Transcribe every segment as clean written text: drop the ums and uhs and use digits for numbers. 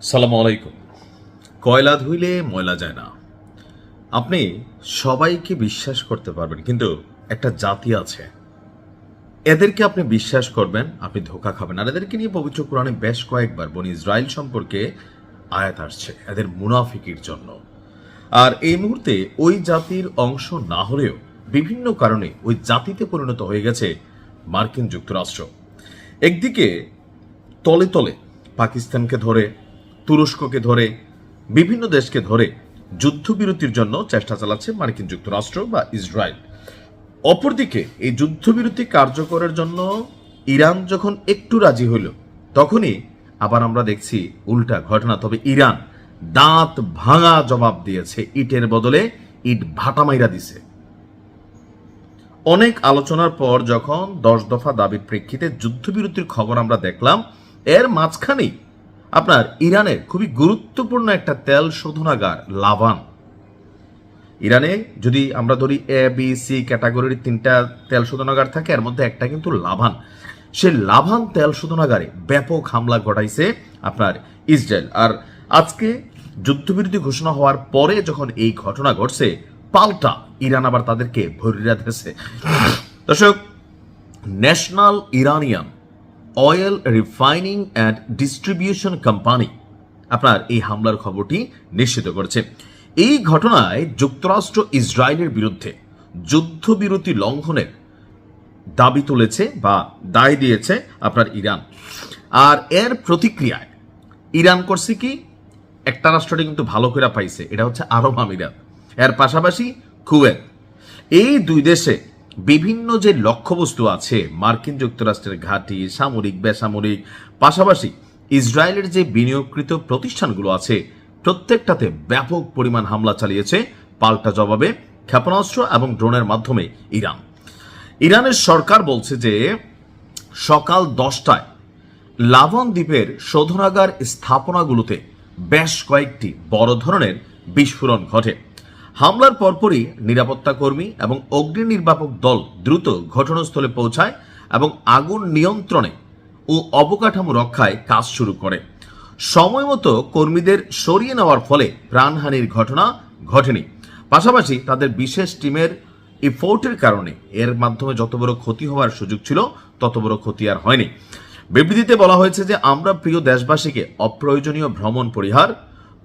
সালামু আলাইকুম। কয়লা ধুইলে ময়লা যায় না। আপনি সবাইকে বিশ্বাস করতে পারবেন, কিন্তু একটা জাতি আছে, এদেরকে আপনি বিশ্বাস করবেন, আপনি ধোঁকা খাবেন। আর এদেরকে নিয়ে পবিত্র কোরআনে বেশ কয়েকবার বনি ইসরাইল সম্পর্কে আয়াত আসছে, এদের মুনাফিকির জন্য। আর এই মুহূর্তে ওই জাতির অংশ না হলেও বিভিন্ন কারণে ওই জাতিতে পরিণত হয়ে গেছে মার্কিন যুক্তরাষ্ট্র। একদিকে তলে তলে পাকিস্তানকে ধরে, তুরস্ককে ধরে, বিভিন্ন দেশকে ধরে যুদ্ধবিরতির জন্য চেষ্টা চালাচ্ছে মার্কিন যুক্তরাষ্ট্র বা ইসরায়েল। অপরদিকে এই যুদ্ধবিরতি কার্যকরের জন্য ইরান যখন একটু রাজি হইল, তখনই আবার আমরা দেখছি উল্টা ঘটনা। তবে ইরান দাঁত ভাঙা জবাব দিয়েছে, ইটের বদলে ইট ভাটা মাইরা দিছে। অনেক আলোচনার পর যখন 10 দফা দাবির প্রেক্ষিতে যুদ্ধবিরতির খবর আমরা দেখলাম, এর মাঝখানেই আপনার ইরানের খুবই গুরুত্বপূর্ণ একটা তেল শোধনাগার লাভান, ইরানে যদি আমরা ধরি এ বি সি ক্যাটাগরির 3টা তেল শোধনাগার থাকে, এর মধ্যে একটা কিন্তু লাভান। সে লাভান তেল শোধনাগারে ব্যাপক হামলা ঘটাইছে আপনার ইসরায়েল। আর আজকে যুদ্ধবিরতি ঘোষণা হওয়ার পরে যখন এই ঘটনা ঘটছে, পাল্টা ইরান আবার তাদেরকে ভরিয়া দিয়েছে। দর্শক, national Iranian oil refining and distribution company আপনার এই হামলার খবরটি নিশ্চিত করেছে। এই ঘটনায় যুক্তরাষ্ট্র ইসরায়েলের বিরুদ্ধে যুদ্ধবিরতি লঙ্ঘনের দাবি তুলেছে বা দায় দিয়েছে আপনার ইরান। আর এর প্রতিক্রিয়ায় ইরান করছে কি, একটা রাষ্ট্রটি কিন্তু ভালো করে পাইছে, এটা হচ্ছে আরব আমিরাত, এর পাশাপাশি কুয়েত। এই দুই দেশে বিভিন্ন যে লক্ষ্যবস্তু আছে, মার্কিন যুক্তরাষ্ট্রের ঘাঁটি, সামরিক, বেসামরিক, পাশাপাশি ইসরায়েলের যে বিনিয়োগকৃত প্রতিষ্ঠানগুলো আছে, প্রত্যেকটাতে ব্যাপক পরিমাণ হামলা চালিয়েছে পাল্টা জবাবে ক্ষেপণাস্ত্র এবং ড্রোনের মাধ্যমে ইরান। ইরানের সরকার বলছে যে সকাল 10টায় লাভন দ্বীপের শোধনাগার স্থাপনাগুলোতে বেশ কয়েকটি বড় ধরনের বিস্ফোরণ ঘটে। হামলার পরপরই নিরাপত্তা কর্মী এবং অগ্নি নির্বাপক দল দ্রুত ঘটনাস্থলে পৌঁছায় এবং আগুন নিয়ন্ত্রণে ও অবকাঠামো রক্ষায় কাজ শুরু করে। সময় মতো কর্মীদের সরিয়ে নেওয়ার ফলে প্রাণহানির ঘটনা ঘটেনি। পাশাপাশি তাদের বিশেষ টিমের এফোর্টের কারণে এর মাধ্যমে যত বড় ক্ষতি হওয়ার সুযোগ ছিল তত বড় ক্ষতি আর হয়নি। বিবৃতিতে বলা হয়েছে যে আমরা প্রিয় দেশবাসীকে অপ্রয়োজনীয় ভ্রমণ পরিহার,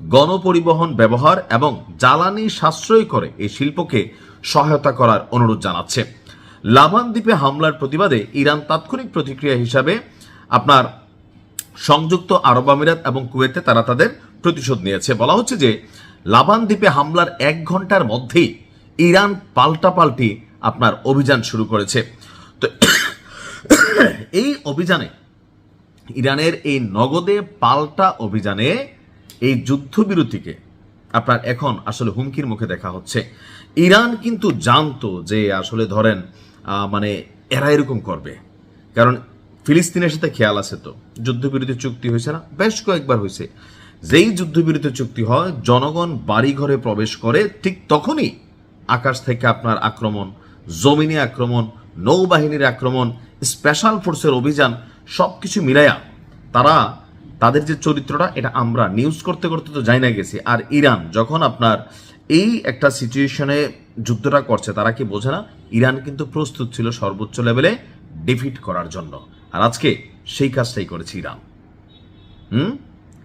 গণপরিবহন ব্যবহার এবং জ্বালানি সাশ্রয় করে এই শিল্পকে সহায়তা করার অনুরোধ জানাচ্ছে। লাভান দ্বীপে হামলার প্রতিবাদে ইরান তাৎক্ষণিক প্রতিক্রিয়া হিসাবে আপনার সংযুক্ত আরব আমিরাত এবং কুয়েতে তারা তাদের প্রতিশোধ নিয়েছে। বলা হচ্ছে যে লাভান দ্বীপে হামলার 1 ঘন্টার মধ্যেই ইরান পাল্টাপাল্টি আপনার অভিযান শুরু করেছে। তো এই অভিযানে, ইরানের এই নগদে পাল্টা অভিযানে এই যুদ্ধবিরতিকে আপনার এখন আসলে হুমকির মুখে দেখা হচ্ছে। ইরান কিন্তু জানতো যে আসলে ধরেন মানে এরা এরকম করবে, কারণ ফিলিস্তিনের সাথে খেয়াল আছে, তো যুদ্ধবিরতি চুক্তি হয়েছে না, বেশ কয়েকবার হয়েছে। যেই যুদ্ধবিরতি চুক্তি হয়, জনগণ বাড়িঘরে প্রবেশ করে, ঠিক তখনই আকাশ থেকে আপনার আক্রমণ, জমিনে আক্রমণ, নৌবাহিনীর আক্রমণ, স্পেশাল ফোর্সের অভিযান, সবকিছু মিলাইয়া তারা তাদের যে চরিত্রটা, এটা আমরা নিউজ করতে করতে তো যাই না গেছি। আর ইরান যখন আপনার এই একটা সিচুয়েশনে যুদ্ধটা করছে, তারা কি বোঝে না ইরান কিন্তু প্রস্তুত ছিল সর্বোচ্চ লেভেলে ডিফিট করার জন্য। আর আজকে সেই কাজটাই করেছে ইরান।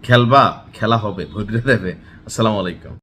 খেলবা, খেলা হবে, ভোট দেবে। আসসালামু আলাইকুম।